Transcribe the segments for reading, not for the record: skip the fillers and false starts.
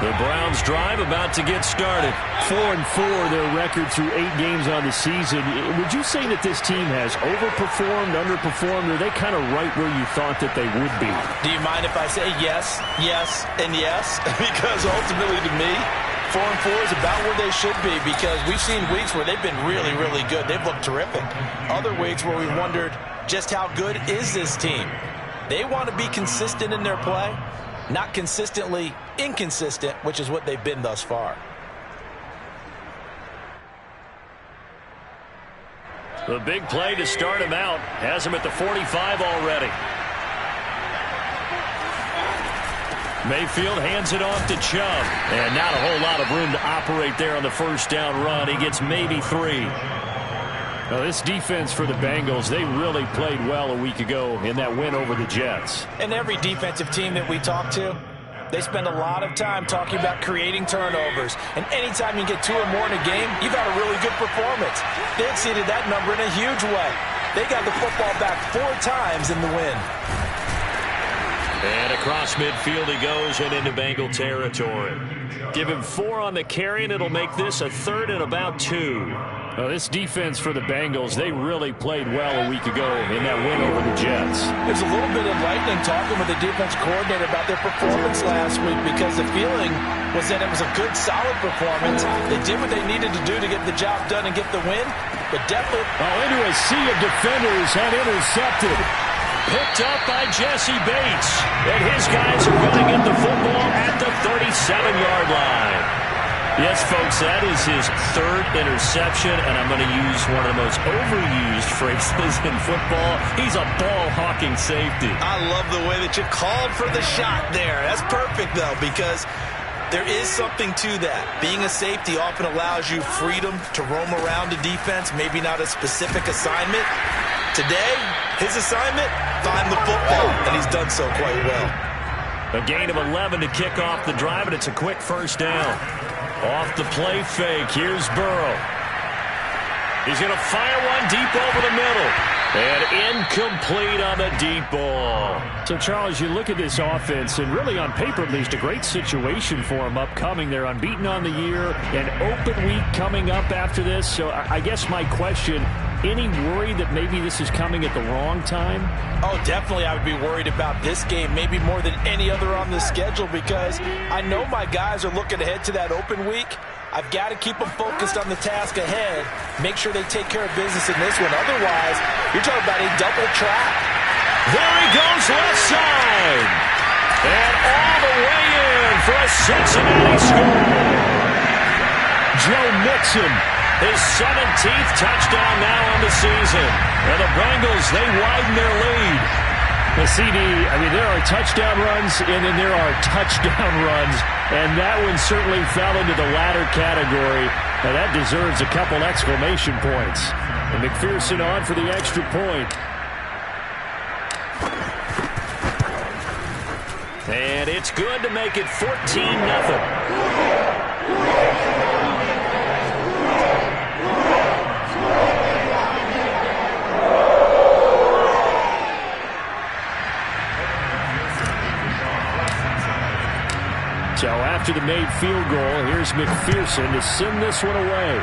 The Browns drive about to get started. 4-4 their record through 8 games on the season. Would you say that this team has overperformed, underperformed, or are they kind of right where you thought that they would be? Do you mind if I say yes, yes, and yes? Because ultimately to me, 4-4 is about where they should be, because we've seen weeks where they've been really, really good. They've looked terrific. Other weeks where we wondered just how good is this team. They want to be consistent in their play, not consistently inconsistent, which is what they've been thus far. The big play to start him out has him at the 45 already. Mayfield hands it off to Chubb. And not a whole lot of room to operate there on the first down run. He gets maybe 3. Now, this defense for the Bengals, they really played well a week ago in that win over the Jets. And every defensive team that we talk to, they spend a lot of time talking about creating turnovers. And anytime you get 2 or more in a game, you've had a really good performance. They exceeded that number in a huge way. They got the football back 4 times in the win. And across midfield he goes and into Bengal territory. Give him 4 on the carry, and it'll make this a 3rd and about 2. Now, this defense for the Bengals, they really played well a week ago in that win over the Jets. It's a little bit enlightening talking with the defense coordinator about their performance last week, because the feeling was that it was a good, solid performance. They did what they needed to do to get the job done and get the win, but definitely... into a sea of defenders and intercepted. Picked up by Jesse Bates. And his guys are going to get the football at the 37-yard line. Yes, folks, that is his 3rd interception, and I'm going to use one of the most overused phrases in football. He's a ball-hawking safety. I love the way that you called for the shot there. That's perfect, though, because there is something to that. Being a safety often allows you freedom to roam around the defense, maybe not a specific assignment. Today, his assignment, find the football, and he's done so quite well. A gain of 11 to kick off the drive, and it's a quick first down. Off the play fake, here's Burrow. He's going to fire one deep over the middle. And incomplete on the deep ball. So, Charles, you look at this offense, and really on paper, at least, a great situation for them upcoming. They're unbeaten on the year, an open week coming up after this. So I guess my question, any worry that maybe this is coming at the wrong time? Oh, definitely I would be worried about this game, maybe more than any other on the schedule, because I know my guys are looking ahead to that open week. I've got to keep them focused on the task ahead, make sure they take care of business in this one. Otherwise, you're talking about a double trap. There he goes, left side. And all the way in for a Cincinnati score. Joe Mixon. His 17th touchdown now on the season. And the Bengals, they widen their lead. The CD, I mean, there are touchdown runs, and then there are touchdown runs. And that one certainly fell into the latter category. Now, that deserves a couple exclamation points. And McPherson on for the extra point. And it's good to make it 14-0. So after the made field goal, here's McPherson to send this one away.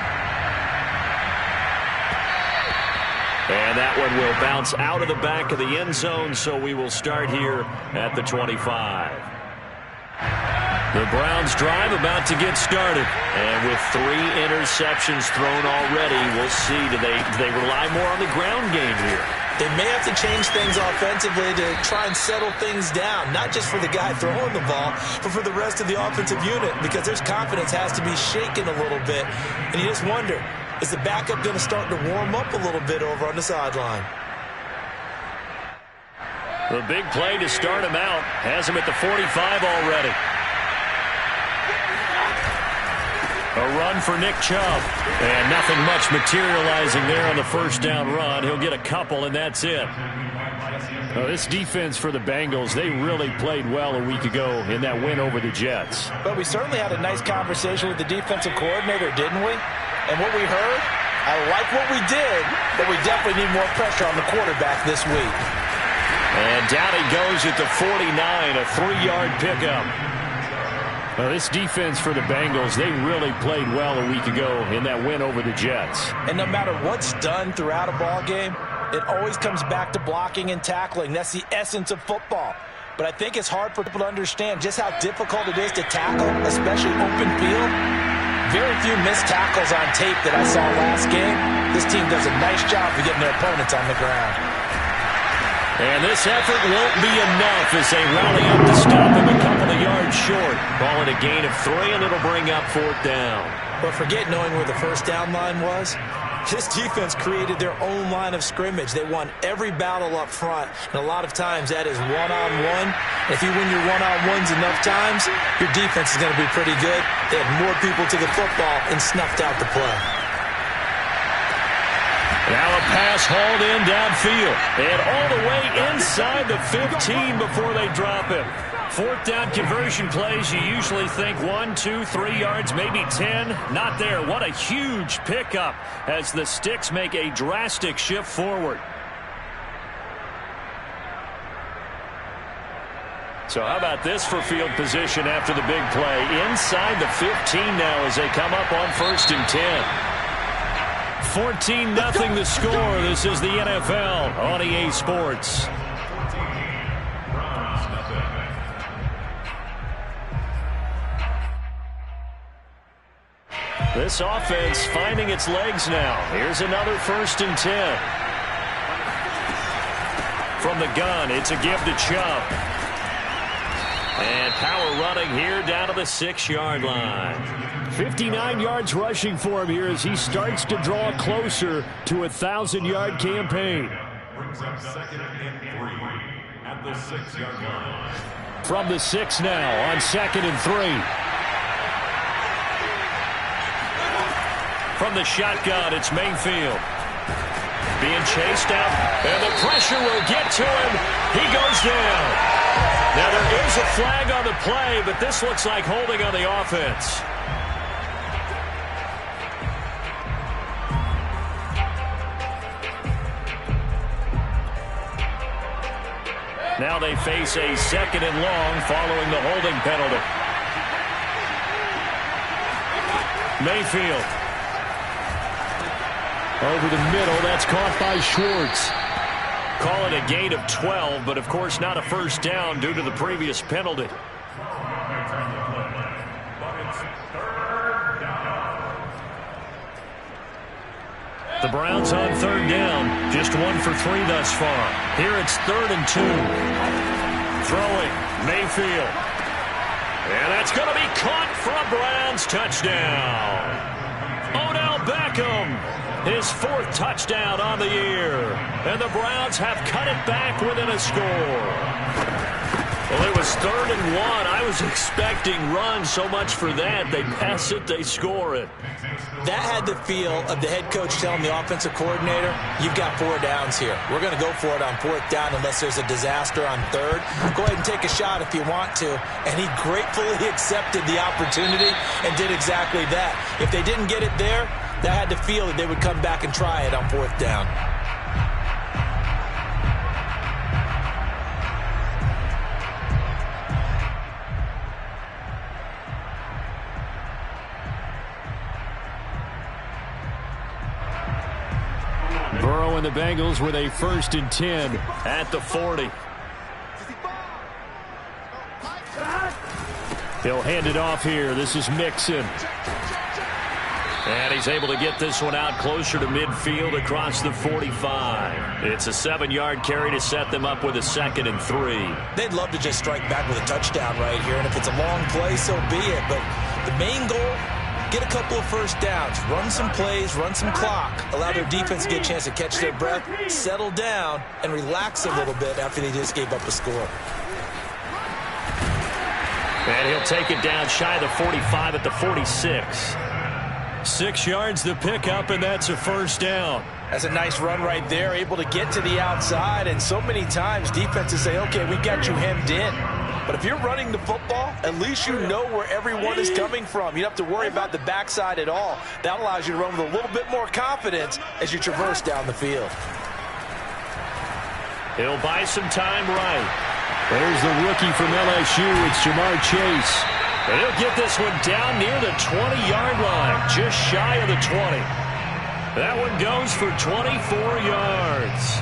And that one will bounce out of the back of the end zone, so we will start here at the 25. The Browns drive about to get started. And with 3 interceptions thrown already, we'll see, do they rely more on the ground game here? They may have to change things offensively to try and settle things down, not just for the guy throwing the ball, but for the rest of the offensive unit, because their confidence has to be shaken a little bit. And you just wonder, is the backup going to start to warm up a little bit over on the sideline? The big play to start him out has him at the 45 already. A run for Nick Chubb. And nothing much materializing there on the first down run. He'll get a couple, and that's it. Well, this defense for the Bengals, they really played well a week ago in that win over the Jets. But we certainly had a nice conversation with the defensive coordinator, didn't we? And what we heard, I like what we did, but we definitely need more pressure on the quarterback this week. And down he goes at the 49, a 3-yard pickup. Well, this defense for the Bengals, they really played well a week ago in that win over the Jets. And no matter what's done throughout a ball game, it always comes back to blocking and tackling. That's the essence of football. But I think it's hard for people to understand just how difficult it is to tackle, especially open field. Very few missed tackles on tape that I saw last game. This team does a nice job of getting their opponents on the ground. And this effort won't be enough as they rally up to stop him a couple of yards short. Call it a gain of 3, and it'll bring up 4th down. But forget knowing where the first down line was. This defense created their own line of scrimmage. They won every battle up front, and a lot of times that is one-on-one. If you win your one-on-ones enough times, your defense is going to be pretty good. They had more people to the football and snuffed out the play. Now a pass hauled in downfield, and all the way inside the 15 before they drop him. 4th down conversion plays, you usually think 1, 2, 3 yards, maybe 10. Not there. What a huge pickup as the Sticks make a drastic shift forward. So how about this for field position after the big play? Inside the 15 now as they come up on 1st and 10. 14-0 the score. This is the NFL on EA Sports. This offense finding its legs now. Here's another 1st and 10. From the gun, it's a give to Chubb. And power running here down to the 6-yard line. 59 yards rushing for him here as he starts to draw closer to a 1,000-yard campaign. Brings up 2nd and 3 at the 6-yard line. From the 6 now on 2nd and 3. From the shotgun, it's Mayfield. Being chased out, and the pressure will get to him. He goes down. Now there is a flag on the play, but this looks like holding on the offense. Now they face a 2nd and long following the holding penalty. Mayfield. Over the middle, that's caught by Schwartz. Call it a gain of 12, but of course not a 1st down due to the previous penalty. The Browns on 3rd down, just 1 for 3 thus far. Here it's 3rd and 2. Throwing, Mayfield. And that's going to be caught for a Browns touchdown. Odell Beckham, his 4th touchdown on the year. And the Browns have cut it back within a score. Well, it was 3rd and 1. I was expecting runs, so much for that. They pass it, they score it. That had the feel of the head coach telling the offensive coordinator, you've got 4 downs here. We're going to go for it on 4th down unless there's a disaster on 3rd. Go ahead and take a shot if you want to. And he gratefully accepted the opportunity and did exactly that. If they didn't get it there, that had to feel that they would come back and try it on 4th down. Burrow and the Bengals with a 1st and 10 at the 40. He'll hand it off here. This is Mixon. And he's able to get this one out closer to midfield across the 45. It's a 7-yard carry to set them up with a 2nd and 3. They'd love to just strike back with a touchdown right here, and if it's a long play, so be it. But the main goal, get a couple of 1st downs, run some plays, run some clock, allow their defense to get a chance to catch their breath, settle down, and relax a little bit after they just gave up a score. And he'll take it down shy of the 45 at the 46. 6 yards the pickup, and that's a 1st down. That's a nice run right there, able to get to the outside, and so many times defenses say, okay, we got you hemmed in. But if you're running the football, at least you know where everyone is coming from. You don't have to worry about the backside at all. That allows you to run with a little bit more confidence as you traverse down the field. He'll buy some time right. There's the rookie from LSU. It's Jamar Chase. And he'll get this one down near the 20-yard line, just shy of the 20. That one goes for 24 yards.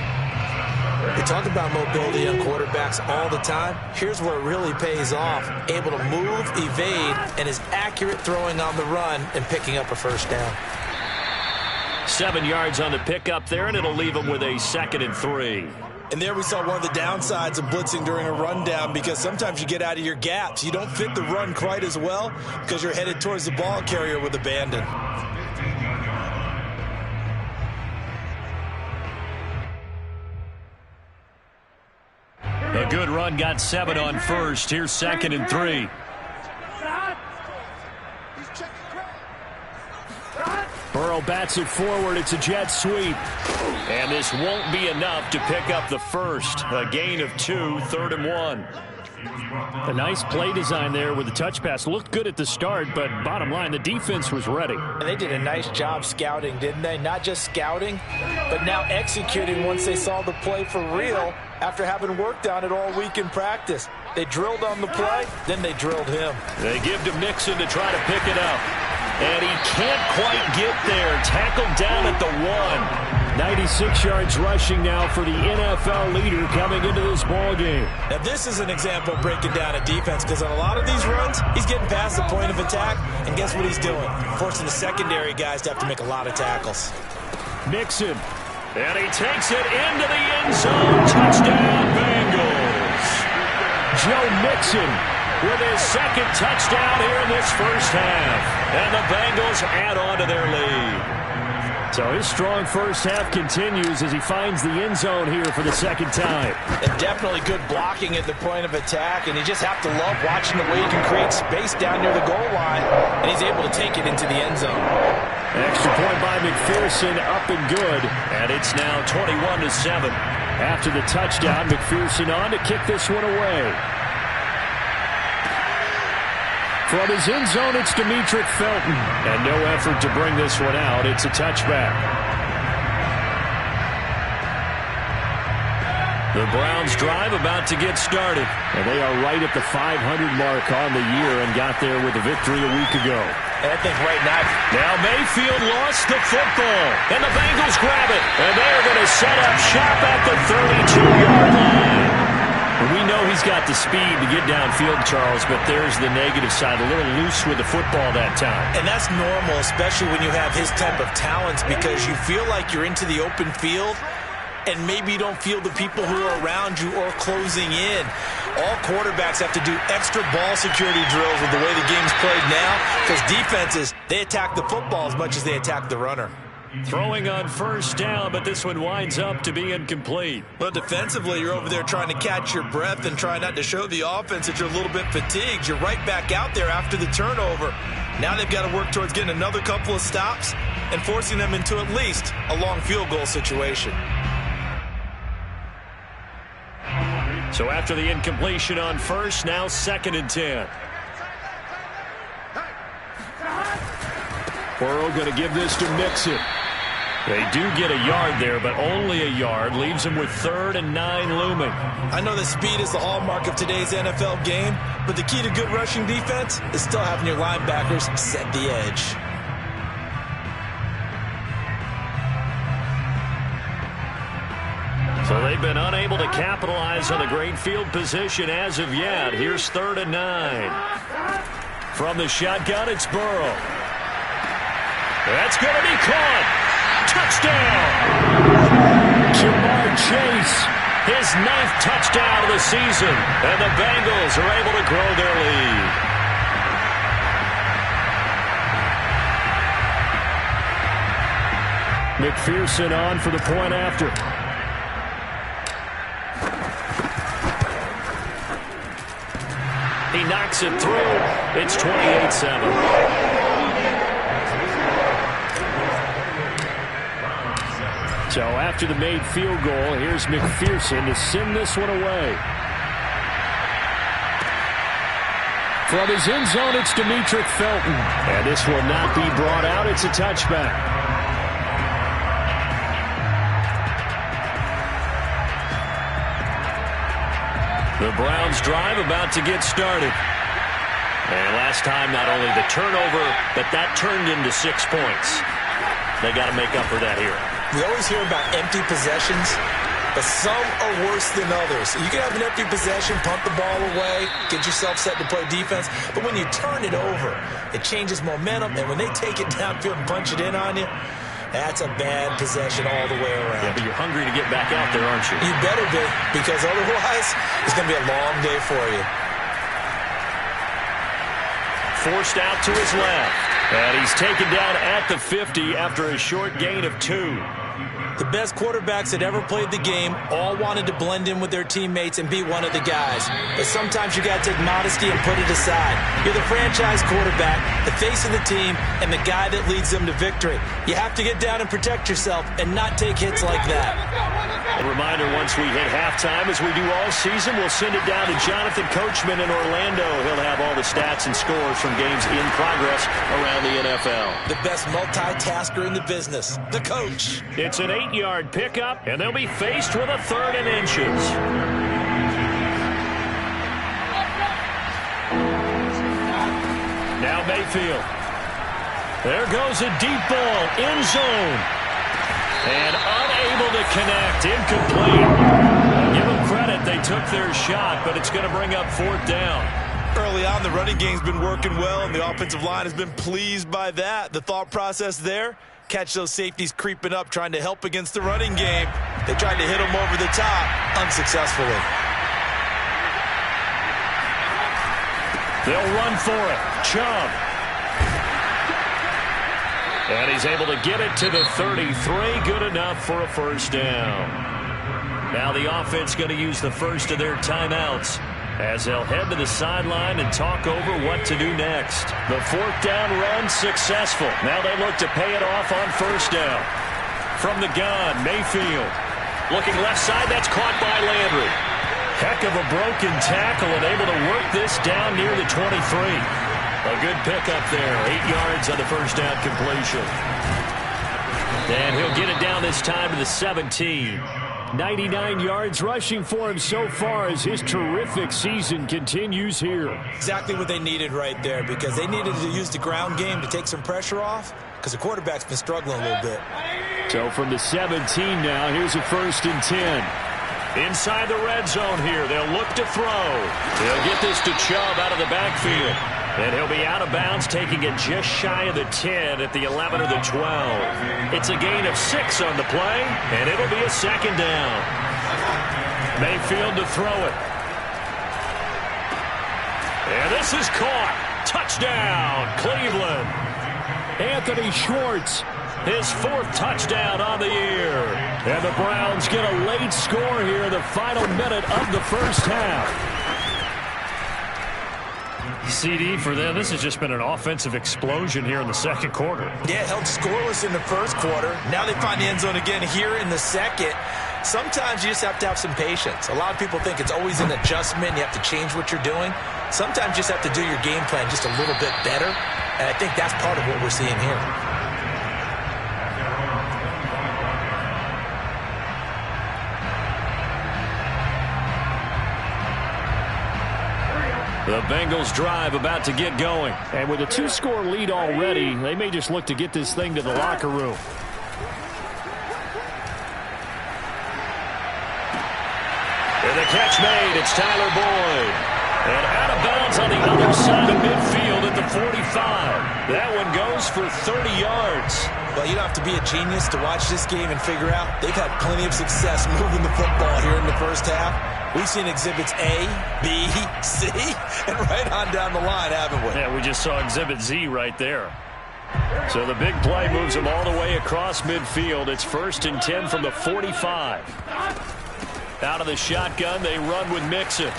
We talk about mobility on quarterbacks all the time. Here's where it really pays off. Able to move, evade, and is accurate throwing on the run and picking up a first down. 7 yards on the pickup there, and it'll leave him with a 2nd and 3. And there we saw one of the downsides of blitzing during a rundown, because sometimes you get out of your gaps. You don't fit the run quite as well because you're headed towards the ball carrier with abandon. A good run, got 7 on first. Here's 2nd and 3. Burrow bats it forward. It's a jet sweep. And this won't be enough to pick up the first. A gain of 2, 3rd and 1. A nice play design there with the touch pass. Looked good at the start, but bottom line, the defense was ready. And they did a nice job scouting, didn't they? Not just scouting, but now executing once they saw the play for real after having worked on it all week in practice. They drilled on the play, then they drilled him. They give to Mixon to try to pick it up. And he can't quite get there. Tackled down at the 1. 96 yards rushing now for the NFL leader coming into this ball game. Now this is an example of breaking down a defense, because on a lot of these runs, he's getting past the point of attack, and guess what he's doing? Forcing the secondary guys to have to make a lot of tackles. Mixon. And he takes it into the end zone. Touchdown, Bengals. Joe Mixon with his 2nd touchdown here in this first half. And the Bengals add on to their lead. So his strong first half continues as he finds the end zone here for the 2nd time. And definitely good blocking at the point of attack, and you just have to love watching the way he can create space down near the goal line, and he's able to take it into the end zone. Extra point by McPherson, up and good. And it's now 21-7. After the touchdown, McPherson on to kick this one away. From his end zone, it's Demetric Felton. And no effort to bring this one out. It's a touchback. The Browns drive about to get started. And they are right at the 500 mark on the year and got there with a victory a week ago. And I think right now Mayfield lost the football. And the Bengals grab it. And they're going to set up shop at the 32-yard line. And we know he's got the speed to get downfield, Charles, but there's the negative side. A little loose with the football that time. And that's normal, especially when you have his type of talents, because you feel like you're into the open field and maybe you don't feel the people who are around you or closing in. All quarterbacks have to do extra ball security drills with the way the game's played now, because defenses, they attack the football as much as they attack the runner. Throwing on first down, but this one winds up to be incomplete. Well, defensively, you're over there trying to catch your breath and try not to show the offense that you're a little bit fatigued. You're right back out there after the turnover. Now they've got to work towards getting another couple of stops and forcing them into at least a long field goal situation. So after the incompletion on first, now 2nd and 10. Burrow going to give this to Mixon. They do get a yard there, but only a yard. Leaves them with 3rd and 9 looming. I know that speed is the hallmark of today's NFL game, but the key to good rushing defense is still having your linebackers set the edge. So they've been unable to capitalize on a great field position as of yet. Here's 3rd and 9. From the shotgun, it's Burrow. That's going to be caught. Touchdown. Jamar Chase. His 9th touchdown of the season. And the Bengals are able to grow their lead. McPherson on for the point after. He knocks it through. It's 28-7. So after the made field goal, here's McPherson to send this one away. From his end zone, it's Demetric Felton. And this will not be brought out. It's a touchback. The Browns drive about to get started. And last time, not only the turnover, but that turned into 6 points. They got to make up for that here. We always hear about empty possessions, but some are worse than others. You can have an empty possession, punt the ball away, get yourself set to play defense, but when you turn it over, it changes momentum, and when they take it downfield and punch it in on you, that's a bad possession all the way around. Yeah, but you're hungry to get back out there, aren't you? You better be, because otherwise, it's going to be a long day for you. Forced out to his left. And he's taken down at the 50 after a short gain of 2. The best quarterbacks that ever played the game all wanted to blend in with their teammates and be one of the guys. But sometimes you got to take modesty and put it aside. You're the franchise quarterback, the face of the team, and the guy that leads them to victory. You have to get down and protect yourself and not take hits like that. A reminder, once we hit halftime, as we do all season, we'll send it down to Jonathan Coachman in Orlando. He'll have all the stats and scores from games in progress around the NFL. The best multitasker in the business, the coach. It's an 8-yard pickup, and they'll be faced with a 3rd and inches. Now Mayfield. There goes a deep ball, end zone. And unable to connect, incomplete. Give them credit, they took their shot, but it's going to bring up 4th down. Early on, the running game's been working well, and the offensive line has been pleased by that. The thought process there, catch those safeties creeping up, trying to help against the running game. They tried to hit them over the top, unsuccessfully. They'll run for it. Chubb. And he's able to get it to the 33. Good enough for a 1st down. Now the offense going to use the first of their timeouts as they'll head to the sideline and talk over what to do next. The 4th down run successful. Now they look to pay it off on 1st down. From the gun, Mayfield. Looking left side, that's caught by Landry. Heck of a broken tackle and able to work this down near the 23. A good pickup there. 8 yards on the 1st down completion. And he'll get it down this time to the 17. 99 yards rushing for him so far as his terrific season continues here. Exactly what they needed right there, because they needed to use the ground game to take some pressure off, because the quarterback's been struggling a little bit. So from the 17 now, here's a 1st and 10. Inside the red zone here, they'll look to throw. They'll get this to Chubb out of the backfield. And he'll be out of bounds, taking it just shy of the 10 at the 11 or the 12. It's a gain of 6 on the play, and it'll be a 2nd down. Mayfield to throw it. And this is caught. Touchdown, Cleveland. Anthony Schwartz. His 4th touchdown on the year. And the Browns get a late score here in the final minute of the 1st half. CD, for them, this has just been an offensive explosion here in the 2nd quarter. Yeah, held scoreless in the 1st quarter. Now they find the end zone again here in the 2nd. Sometimes you just have to have some patience. A lot of people think it's always an adjustment. You have to change what you're doing. Sometimes you just have to do your game plan just a little bit better. And I think that's part of what we're seeing here. The Bengals drive about to get going. And with a 2-score lead already, they may just look to get this thing to the locker room. And the catch made. It's Tyler Boyd. And out of bounds on the other side of midfield at the 45. That one goes for 30 yards. Well, you don't have to be a genius to watch this game and figure out they've had plenty of success moving the football here in the 1st half. We've seen exhibits A, B, C, and right on down the line, haven't we? Yeah, we just saw exhibit Z right there. So the big play moves them all the way across midfield. It's 1st and 10 from the 45. Out of the shotgun, they run with Mixon.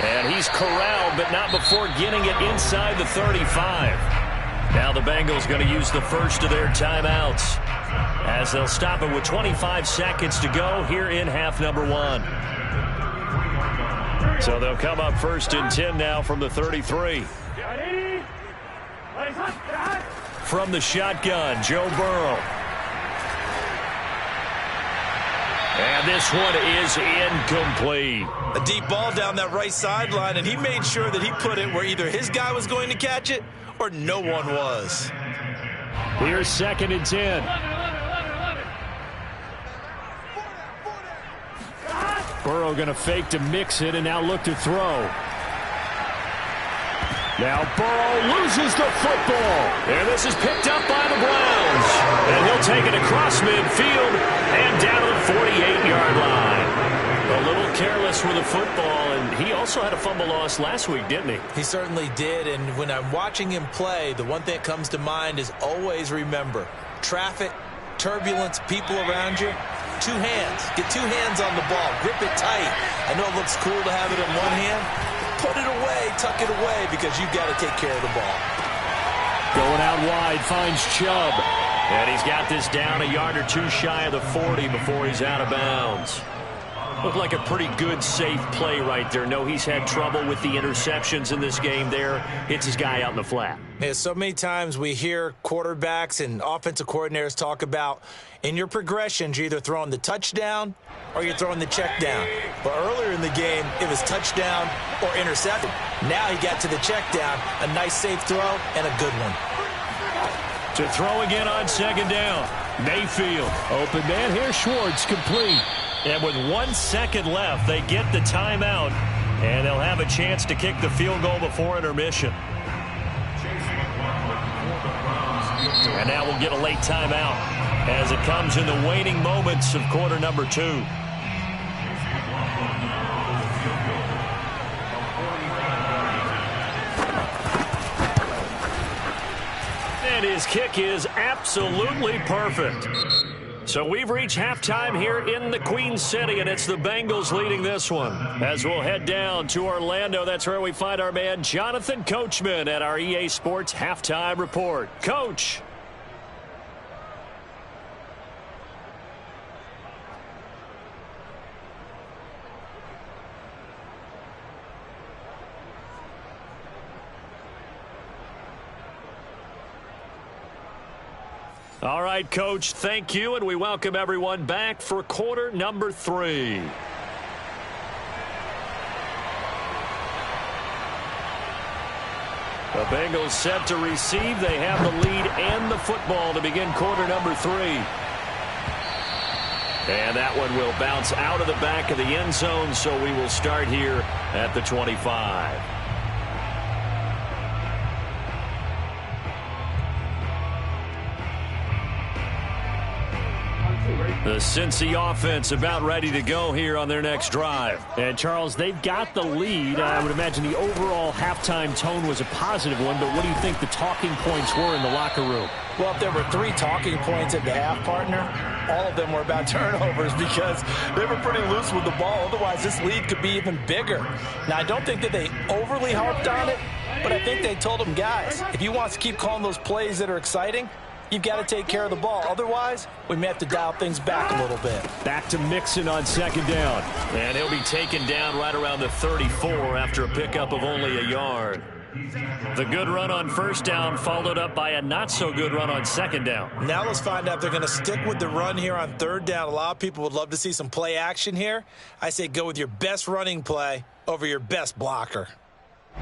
And he's corralled, but not before getting it inside the 35. Now the Bengals going to use the first of their timeouts as they'll stop it with 25 seconds to go here in half number 1. So they'll come up 1st and 10 now from the 33. From the shotgun, Joe Burrow. And this one is incomplete. A deep ball down that right sideline, and he made sure that he put it where either his guy was going to catch it or no one was. Here's 2nd and 10. Burrow going to fake to mix it and now look to throw. Now Burrow loses the football. And this is picked up by the Browns. And he'll take it across midfield and down to the 48-yard line. A little careless with the football, and he also had a fumble loss last week, didn't he? He certainly did, and when I'm watching him play, the one thing that comes to mind is always remember, traffic, turbulence, people around you, 2 hands. Get 2 hands on the ball. Grip it tight. I know it looks cool to have it in one hand. Put it away, tuck it away, because you've got to take care of the ball. Going out wide, finds Chubb. And he's got this down a yard or 2 shy of the 40 before he's out of bounds. Looked like a pretty good, safe play right there. No, he's had trouble with the interceptions in this game there. Hits his guy out in the flat. Yeah, so many times we hear quarterbacks and offensive coordinators talk about in your progressions, you're either throwing the touchdown or you're throwing the check down. But earlier in the game, it was touchdown or interception. Now he got to the check down, a nice safe throw and a good one. To throw again on 2nd down. Mayfield. Open man here, Schwartz, complete. And with 1 second left, they get the timeout, and they'll have a chance to kick the field goal before intermission. And now we'll get a late timeout as it comes in the waning moments of quarter number 2. And his kick is absolutely perfect. So we've reached halftime here in the Queen City, and it's the Bengals leading this one. As we'll head down to Orlando, that's where we find our man Jonathan Coachman at our EA Sports Halftime Report. Coach. All right, Coach, thank you, and we welcome everyone back for quarter number 3. The Bengals set to receive. They have the lead and the football to begin quarter number 3. And that one will bounce out of the back of the end zone, so we will start here at the 25. The Cincy offense about ready to go here on their next drive. And, Charles, they've got the lead. I would imagine the overall halftime tone was a positive one, but what do you think the talking points were in the locker room? Well, if there were 3 talking points at the half, partner, all of them were about turnovers because they were pretty loose with the ball. Otherwise, this lead could be even bigger. Now, I don't think that they overly harped on it, but I think they told them, guys, if you want to keep calling those plays that are exciting, you've got to take care of the ball. Otherwise, we may have to dial things back a little bit. Back to Mixon on 2nd down. And he'll be taken down right around the 34 after a pickup of only a yard. The good run on 1st down followed up by a not-so-good run on 2nd down. Now let's find out if they're going to stick with the run here on 3rd down. A lot of people would love to see some play action here. I say go with your best running play over your best blocker.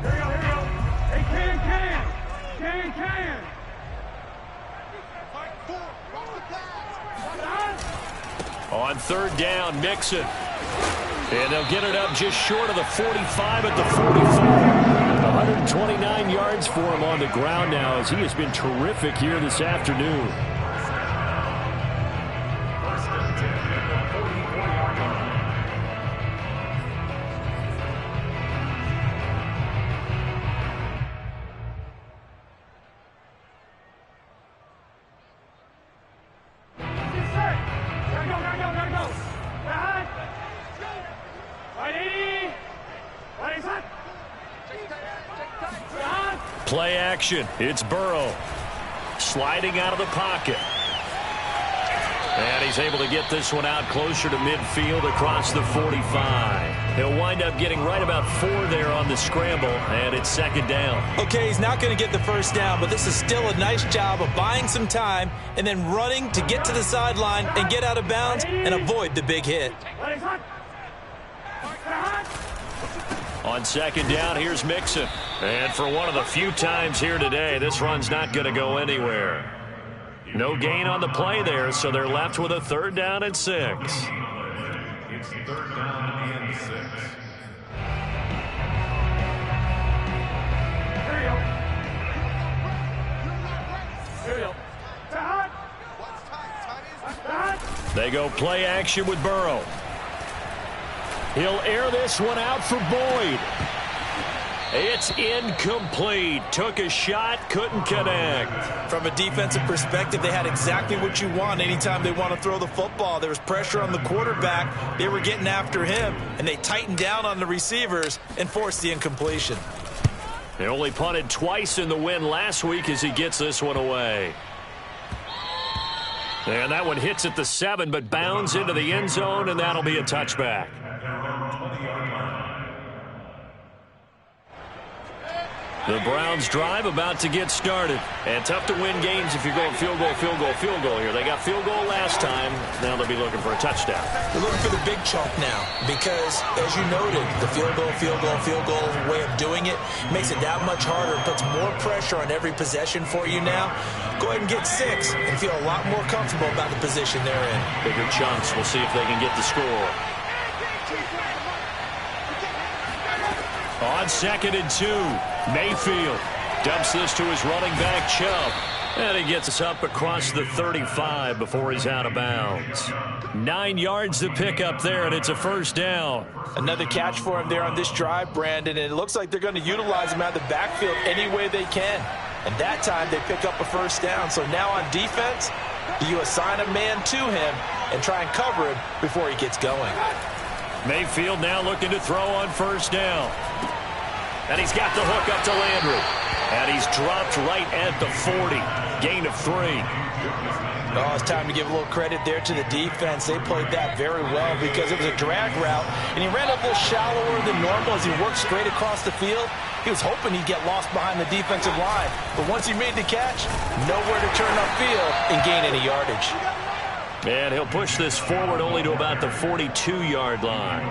Here we go, here we go. Hey, can. On 3rd down, Mixon. And they'll get it up just short of the 45 at the 44. 129 yards for him on the ground now as he has been terrific here this afternoon. Play action. It's Burrow. Sliding out of the pocket. And he's able to get this one out closer to midfield across the 45. He'll wind up getting right about 4 there on the scramble, and it's 2nd down. Okay, he's not going to get the first down, but this is still a nice job of buying some time and then running to get to the sideline and get out of bounds and avoid the big hit. On 2nd down, here's Mixon. And for one of the few times here today, this run's not going to go anywhere. No gain on the play there, so they're left with a 3rd down and 6. It's 3rd down and 6. They go play action with Burrow. He'll air this one out for Boyd. It's incomplete. Took a shot, couldn't connect. From a defensive perspective, they had exactly what you want anytime they want to throw the football. There was pressure on the quarterback. They were getting after him, and they tightened down on the receivers and forced the incompletion. They only punted twice in the win last week as he gets this one away. And that one hits at the 7, but bounds into the end zone, and that'll be a touchback. The Browns drive about to get started. And tough to win games if you're going field goal, field goal, field goal here. They got field goal last time. Now they'll be looking for a touchdown. They're looking for the big chunk now because, as you noted, the field goal way of doing it makes it that much harder. It puts more pressure on every possession for you now. Go ahead and get 6 and feel a lot more comfortable about the position they're in. Bigger chunks. We'll see if they can get the score. On 2nd and 2, Mayfield dumps this to his running back, Chubb. And he gets us up across the 35 before he's out of bounds. 9 yards to pick up there, and it's a 1st down. Another catch for him there on this drive, Brandon, and it looks like they're going to utilize him out of the backfield any way they can. And that time they pick up a 1st down. So now on defense, do you assign a man to him and try and cover him before he gets going? Mayfield now looking to throw on 1st down. And he's got the hook up to Landry. And he's dropped right at the 40. Gain of 3. Oh, it's time to give a little credit there to the defense. They played that very well because it was a drag route. And he ran up a little shallower than normal as he worked straight across the field. He was hoping he'd get lost behind the defensive line. But once he made the catch, nowhere to turn upfield and gain any yardage. And he'll push this forward only to about the 42-yard line.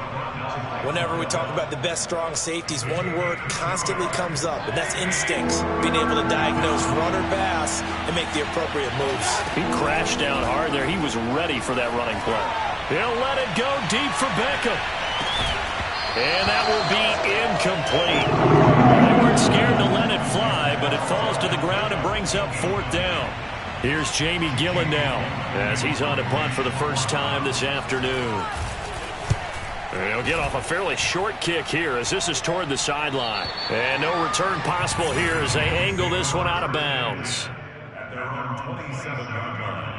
Whenever we talk about the best strong safeties, one word constantly comes up, and that's instincts. Being able to diagnose run or pass and make the appropriate moves. He crashed down hard there. He was ready for that running play. He'll let it go deep for Beckham. And that will be incomplete. They weren't scared to let it fly, but it falls to the ground and brings up 4th down. Here's Jamie Gillen now as he's on a punt for the first time this afternoon. He'll get off a fairly short kick here as this is toward the sideline. And no return possible here as they angle this one out of bounds. At their own 27-yard line.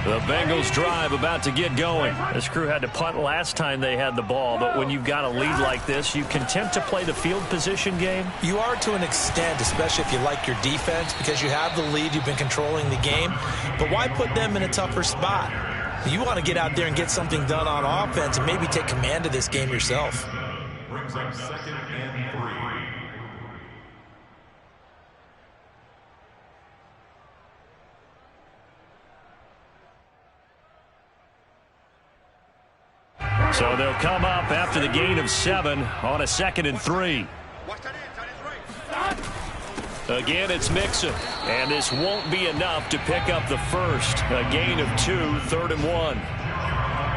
The Bengals drive about to get going. This crew had to punt last time they had the ball, but when you've got a lead like this, you can tempt to play the field position game. You are to an extent, especially if you like your defense, because you have the lead, you've been controlling the game. But why put them in a tougher spot? You want to get out there and get something done on offense and maybe take command of this game yourself. Brings up 2nd and 3. So they'll come up after the gain of 7 on a 2nd and 3. Again, it's Mixon. And this won't be enough to pick up the first. A gain of 2, 3rd and 1.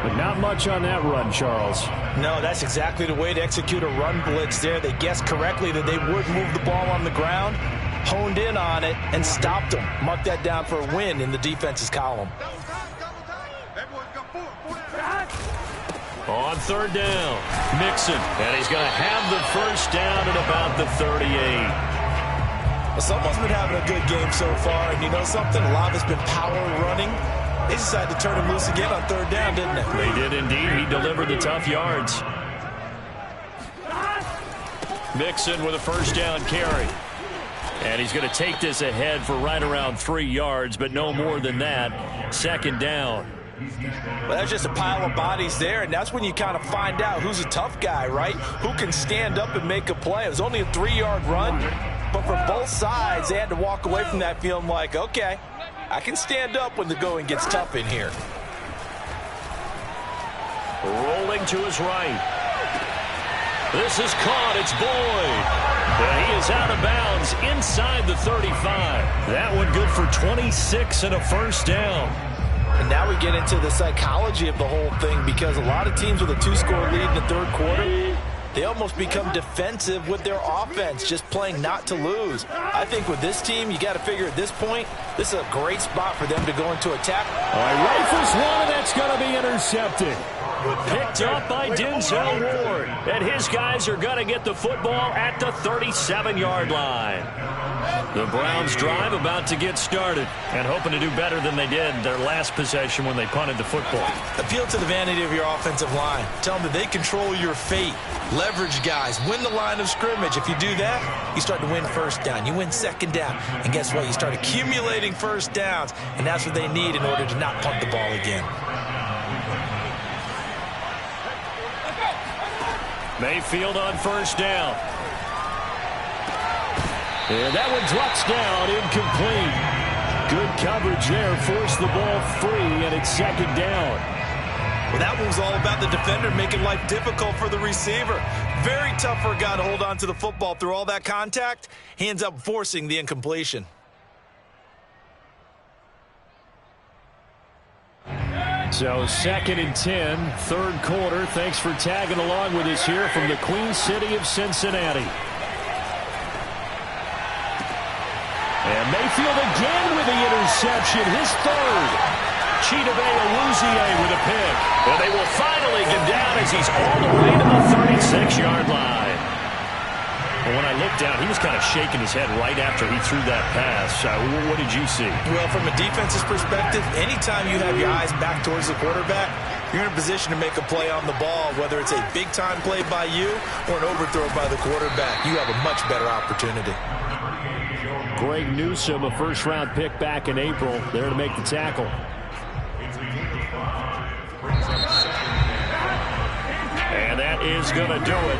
But not much on that run, Charles. No, that's exactly the way to execute a run blitz there. They guessed correctly that they would move the ball on the ground, honed in on it, and stopped them. Mark that down for a win in the defense's column. On 3rd down, Mixon. And he's going to have the first down at about the 38. Well, someone's been having a good game so far, and you know something? A lot of it's been power running. They decided to turn him loose again on 3rd down, didn't they? They did indeed. He delivered the tough yards. Mixon with a first down carry. And he's going to take this ahead for right around 3 yards, but no more than that. Second down. Well, that's just a pile of bodies there, and that's when you kind of find out who's a tough guy, right? Who can stand up and make a play. It was only a 3-yard run, but for both sides, they had to walk away from that feeling like, okay, I can stand up when the going gets tough in here. Rolling to his right. This is caught. It's Boyd. And he is out of bounds inside the 35. That one good for 26 and a first down. And now we get into the psychology of the whole thing, because a lot of teams with a 2-score lead in the third quarter, they almost become defensive with their offense, just playing not to lose. I think with this team, you got to figure at this point, this is a great spot for them to go into attack. All right, rifles one, and that's going to be intercepted. Picked up by Denzel Ward. And his guys are going to get the football at the 37-yard line. The Browns drive about to get started and hoping to do better than they did their last possession when they punted the football. Appeal to the vanity of your offensive line. Tell them that they control your fate. Leverage guys. Win the line of scrimmage. If you do that, you start to win first down. You win second down. And guess what? You start accumulating first downs. And that's what they need in order to not punt the ball again. Mayfield on first down. And that one drops down, incomplete. Good coverage there, forced the ball free, and it's second down. Well, that one was all about the defender making life difficult for the receiver. Very tough for a guy to hold on to the football through all that contact. He ends up forcing the incompletion. So 2nd and 10, third quarter. Thanks for tagging along with us here from the Queen City of Cincinnati. And Mayfield again with the interception, his third. Chidobe Awuzie with a pick. And they will finally get down as he's all the way to the 36-yard line. Well, when I looked down, he was kind of shaking his head right after he threw that pass. What did you see? Well, from a defense's perspective, anytime you have your eyes back towards the quarterback, you're in a position to make a play on the ball, whether it's a big-time play by you or an overthrow by the quarterback. You have a much better opportunity. Greg Newsome, a first-round pick back in April, there to make the tackle. And that is going to do it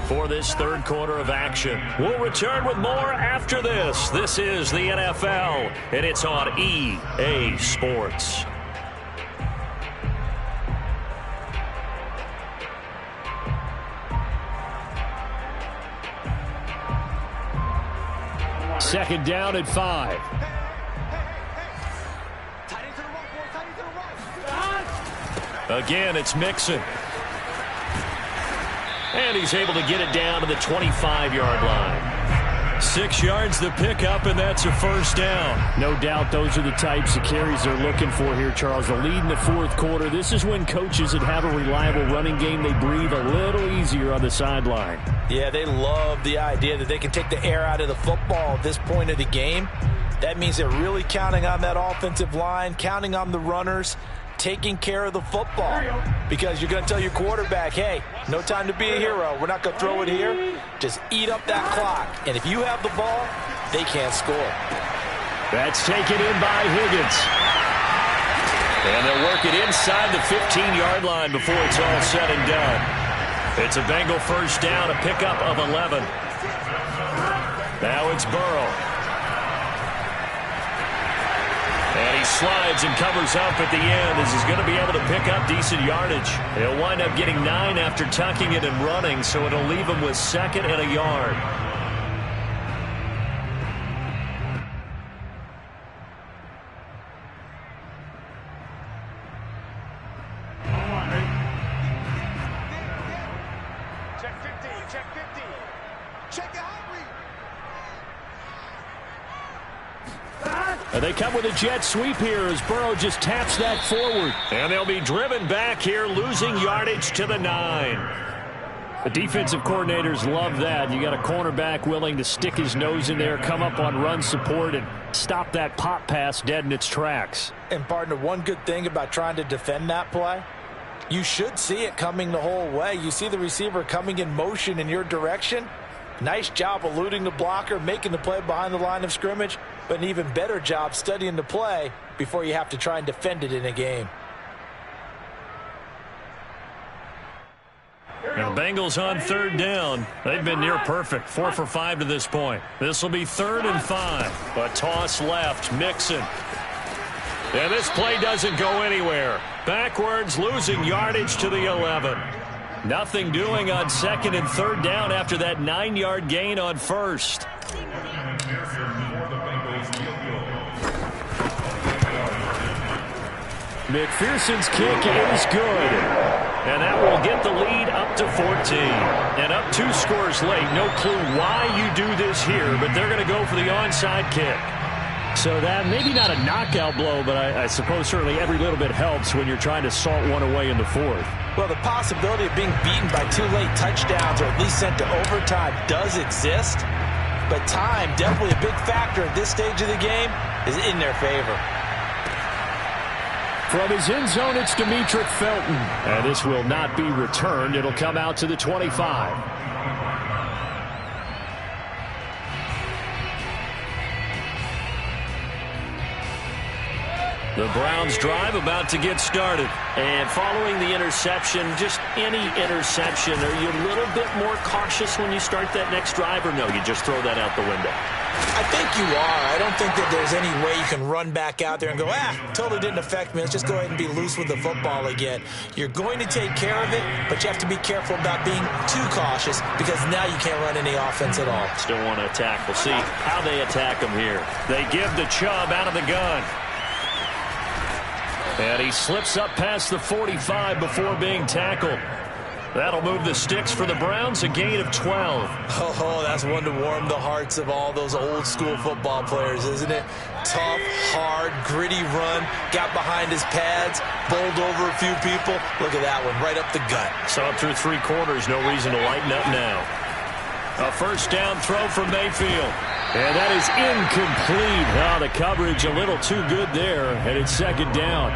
for this third quarter of action. We'll return with more after this. This is the NFL, and it's on EA Sports. Second down at 5. Again, it's Mixon. And he's able to get it down to the 25-yard line. 6 yards the pickup, and that's a first down. No doubt those are the types of carries they're looking for here, Charles. The lead in the fourth quarter. This is when coaches that have a reliable running game, they breathe a little easier on the sideline. Yeah, they love the idea that they can take the air out of the football at this point of the game. That means they're really counting on that offensive line, counting on the runners, taking care of the football, because you're going to tell your quarterback, hey, no time to be a hero. We're not going to throw it here. Just eat up that clock. And if you have the ball, they can't score. That's taken in by Higgins. And they'll work it inside the 15-yard line before it's all said and done. It's a Bengal first down, a pickup of 11. Now it's Burrow. And he slides and covers up at the end as he's going to be able to pick up decent yardage. He'll wind up getting 9 after tucking it and running, so it'll leave him with 2nd and a yard. Check 50, check 50. Check it out. And they come with a jet sweep here as Burrow just taps that forward. And they'll be driven back here, losing yardage to the 9. The defensive coordinators love that. You got a cornerback willing to stick his nose in there, come up on run support, and stop that pop pass dead in its tracks. And, partner, one good thing about trying to defend that play, you should see it coming the whole way. You see the receiver coming in motion in your direction. Nice job eluding the blocker, making the play behind the line of scrimmage, but an even better job studying the play before you have to try and defend it in a game. And the Bengals on third down. They've been near perfect. 4 for 5 to this point. This will be 3rd and 5. A toss left. Mixon. And this play doesn't go anywhere. Backwards, losing yardage to the 11. Nothing doing on 2nd and 3rd down after that 9-yard gain on 1st. McPherson's kick is good. And that will get the lead up to 14. And up 2 scores late. No clue why you do this here, but they're going to go for the onside kick. So that maybe not a knockout blow, but I suppose certainly every little bit helps when you're trying to salt one away in the 4th. Well, the possibility of being beaten by 2 late touchdowns or at least sent to overtime does exist. But time, definitely a big factor at this stage of the game, is in their favor. From his end zone, it's Demetric Felton. And this will not be returned. It'll come out to the 25. The Browns drive about to get started. And following the interception, just any interception, are you a little bit more cautious when you start that next drive, or no, you just throw that out the window? I think you are. I don't think that there's any way you can run back out there and go, totally didn't affect me. Let's just go ahead and be loose with the football again. You're going to take care of it, but you have to be careful about being too cautious because now you can't run any offense at all. Still want to attack. We'll see how they attack them here. They give the Chubb out of the gun. And he slips up past the 45 before being tackled. That'll move the sticks for the Browns, a gain of 12. Oh, that's one to warm the hearts of all those old school football players, isn't it? Tough, hard, gritty run, got behind his pads, bowled over a few people. Look at that one, right up the gut. So up through 3 quarters, no reason to lighten up now. A first down throw from Mayfield. And that is incomplete. Oh, the coverage a little too good there, and it's 2nd down.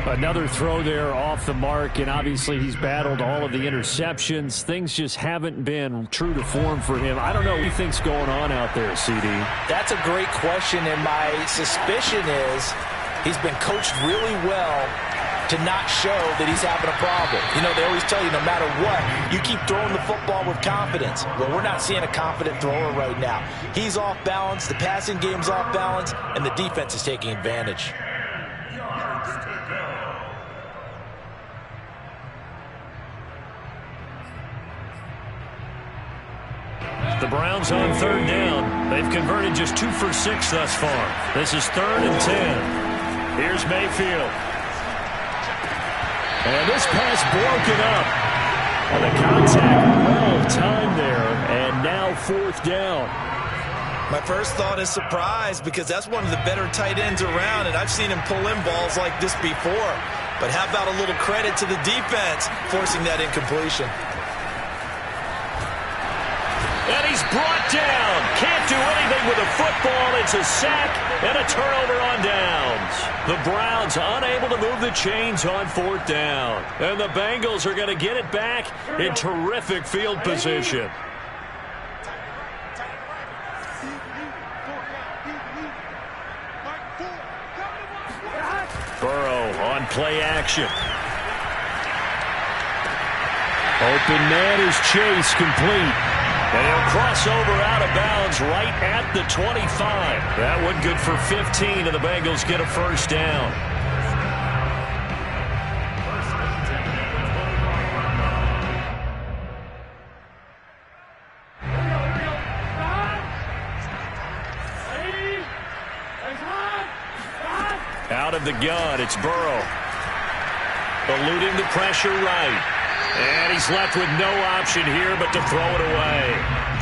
Another throw there off the mark, and obviously he's battled all of the interceptions. Things just haven't been true to form for him. I don't know what he thinks going on out there, CD. That's a great question, and my suspicion is he's been coached really well to not show that he's having a problem. You know, they always tell you no matter what, you keep throwing the football with confidence. Well, we're not seeing a confident thrower right now. He's off balance, the passing game's off balance, and the defense is taking advantage. The Browns on 3rd down. They've converted just 2 for 6 thus far. This is 3rd and 10. Here's Mayfield. And this pass broken up. And the contact well timed there. And now 4th down. My first thought is surprise because that's one of the better tight ends around, and I've seen him pull in balls like this before. But how about a little credit to the defense forcing that incompletion? And he's brought down. Can't do anything with the football. It's a sack and a turnover on downs. The Browns unable to move the chains on 4th down. And the Bengals are going to get it back in terrific field position. Burrow on play action. Open man is Chase, complete. And he'll cross over out of bounds right at the 25. That one good for 15, and the Bengals get a first down. Out of the gun, it's Burrow. Eluding the pressure right. And he's left with no option here but to throw it away.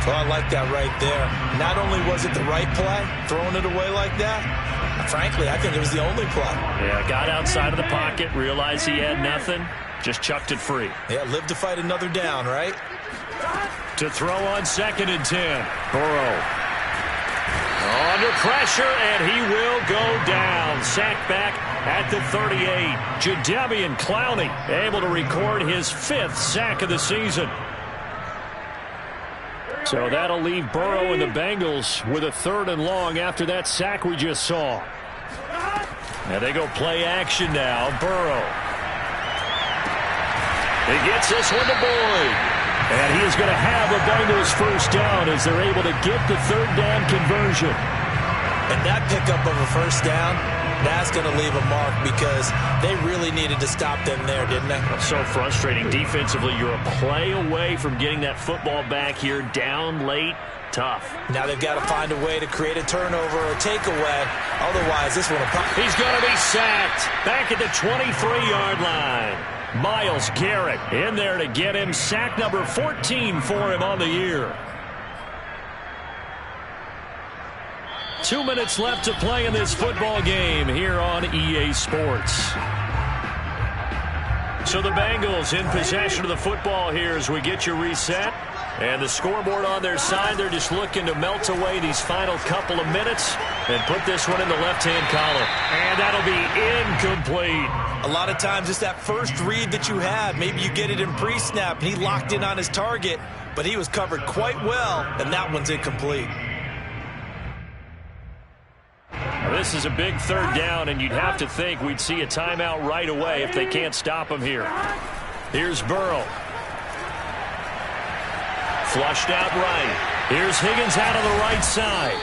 Well, I like that right there. Not only was it the right play, throwing it away like that, frankly, I think it was the only play. Yeah, got outside of the pocket, realized he had nothing, just chucked it free. Yeah, live to fight another down, right? To throw on 2nd and 10. Burrow. Under pressure, and he will go down. Sacked back at the 38. Jadeveon Clowney able to record his 5th sack of the season. So that'll leave Burrow and the Bengals with a 3rd and long after that sack we just saw. Now they go play action now. Burrow. He gets this one to Boyd. And he is going to have a Bengals first down as they're able to get the 3rd down conversion. And that pickup of a first down, that's going to leave a mark because they really needed to stop them there, didn't they? So frustrating defensively. You're a play away from getting that football back here, down late. Tough. Now they've got to find a way to create a turnover or a takeaway. Otherwise, this one will probably... He's going to be sacked back at the 23-yard line. Myles Garrett in there to get him. Sack number 14 for him on the year. 2 minutes left to play in this football game here on EA Sports. So the Bengals in possession of the football here as we get you reset. And the scoreboard on their side, they're just looking to melt away these final couple of minutes and put this one in the left-hand column. And that'll be incomplete. A lot of times it's that first read that you have. Maybe you get it in pre-snap and he locked in on his target, but he was covered quite well, and that one's incomplete. This is a big 3rd down, and you'd have to think we'd see a timeout right away if they can't stop him here. Here's Burrow. Flushed out right. Here's Higgins out of the right side.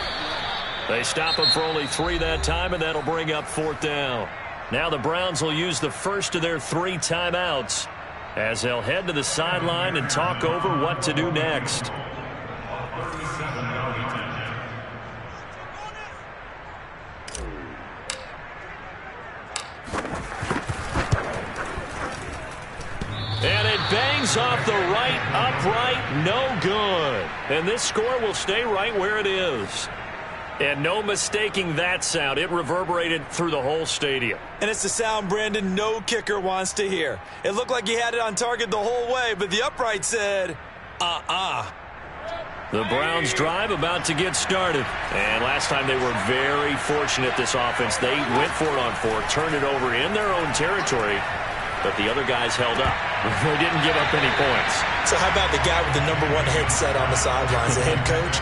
They stop him for only 3 that time, and that'll bring up 4th down. Now the Browns will use the first of their 3 timeouts as they'll head to the sideline and talk over what to do next. And it bangs off the right upright, no good. And this score will stay right where it is. And no mistaking that sound. It reverberated through the whole stadium. And it's the sound, Brandon, no kicker wants to hear. It looked like he had it on target the whole way, but the upright said, The Browns drive about to get started. And last time they were very fortunate, this offense. They went for it on 4, turned it over in their own territory, but the other guys held up. They didn't give up any points. So how about the guy with the #1 headset on the sidelines, the head coach?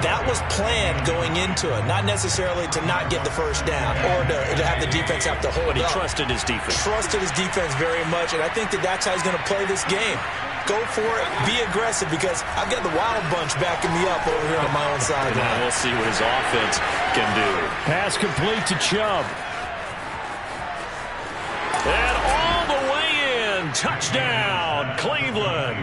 That was planned going into it, not necessarily to not get the first down or to have the defense have to hold But he up. trusted his defense. Trusted his defense very much, and I think that's how he's going to play this game. Go for it, be aggressive, because I've got the Wild Bunch backing me up over here on my own sideline. Now we'll see what his offense can do. Pass complete to Chubb. And all the way in. Touchdown, Cleveland.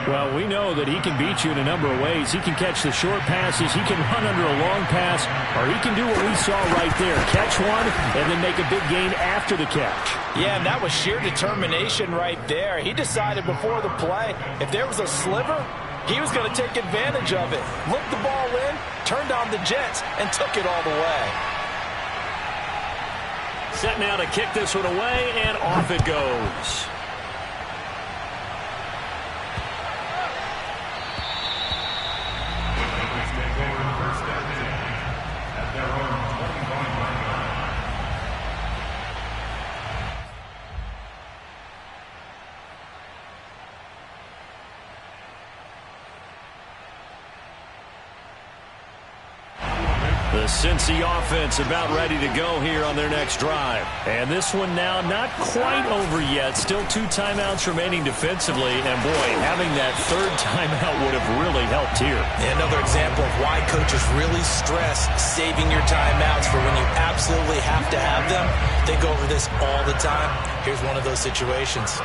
Well, we know that he can beat you in a number of ways. He can catch the short passes, he can run under a long pass, or he can do what we saw right there, catch one and then make a big gain after the catch. Yeah, and that was sheer determination right there. He decided before the play, if there was a sliver, he was going to take advantage of it. Looked the ball in, turned on the Jets, and took it all the way. Set now to kick this one away, and off it goes. The Cincy offense about ready to go here on their next drive. And this one now not quite over yet. Still 2 timeouts remaining defensively. And, boy, having that 3rd timeout would have really helped here. Another example of why coaches really stress saving your timeouts for when you absolutely have to have them. They go over this all the time. Here's one of those situations.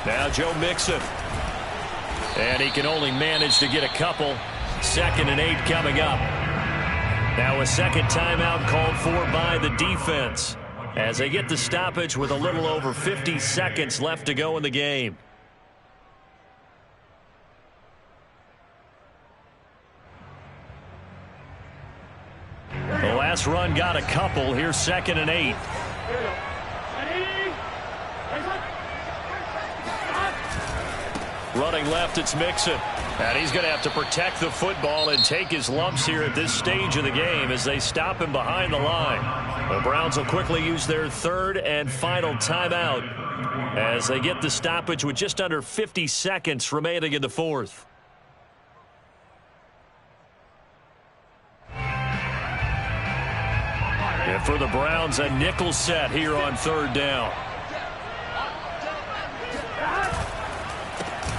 Now Joe Mixon. And he can only manage to get a couple. 2nd and 8 coming up. Now a second timeout called for by the defense as they get the stoppage with a little over 50 seconds left to go in the game. The last run got a couple. Here's 2nd and 8. Running left, it's Mixon. And he's going to have to protect the football and take his lumps here at this stage of the game as they stop him behind the line. The Browns will quickly use their third and final timeout as they get the stoppage with just under 50 seconds remaining in the fourth. And for the Browns, a nickel set here on third down.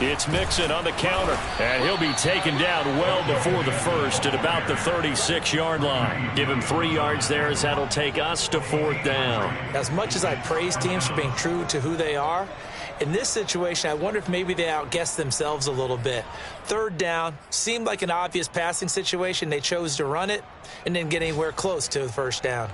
It's Mixon on the counter, and he'll be taken down well before the first at about the 36-yard line. Give him 3 yards there as that'll take us to fourth down. As much as I praise teams for being true to who they are, in this situation, I wonder if maybe they outguessed themselves a little bit. Third down seemed like an obvious passing situation. They chose to run it and didn't get anywhere close to the first down.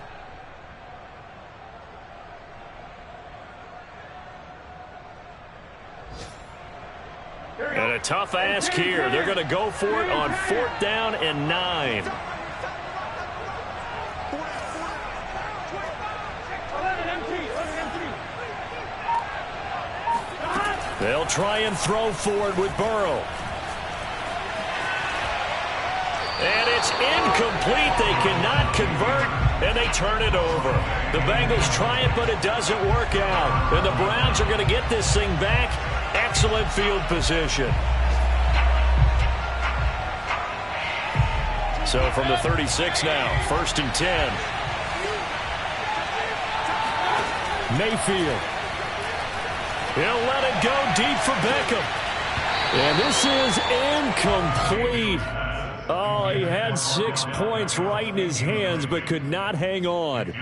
And a tough ask here. They're going to go for it on fourth down and 9. They'll try and throw for it with Burrow. And it's incomplete. They cannot convert, and they turn it over. The Bengals try it, but it doesn't work out. And the Browns are going to get this thing back. Excellent field position. So from the 36 now, first and 10. Mayfield. He'll let it go deep for Beckham. And this is incomplete. Oh, he had 6 points right in his hands, but could not hang on.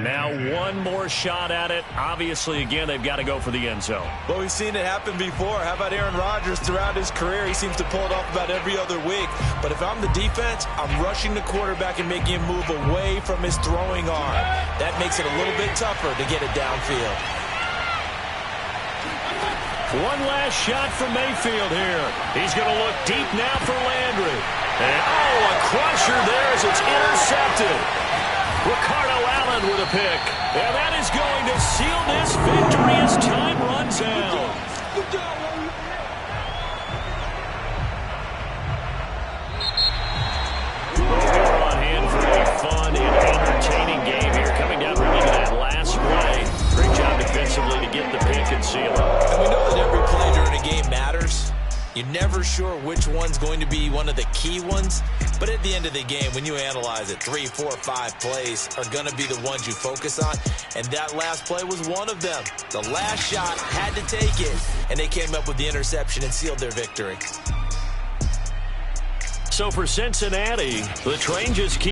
Now one more shot at it. Obviously, again, they've got to go for the end zone. Well, we've seen it happen before. How about Aaron Rodgers throughout his career? He seems to pull it off about every other week. But if I'm the defense, I'm rushing the quarterback and making him move away from his throwing arm. That makes it a little bit tougher to get it downfield. One last shot from Mayfield here. He's going to look deep now for Landry. And, a crusher there as it's intercepted. Ricardo Allen with a pick. And that is going to seal this victory as time runs out. We're on hand for a fun and entertaining game here. Coming down really to that last play. Great job defensively to get the pick and seal it. And we know that every play during a game matters. You're never sure which one's going to be one of the key ones. But at the end of the game, when you analyze it, 3, 4, 5 plays are going to be the ones you focus on. And that last play was one of them. The last shot had to take it. And they came up with the interception and sealed their victory. So for Cincinnati, the train just keeps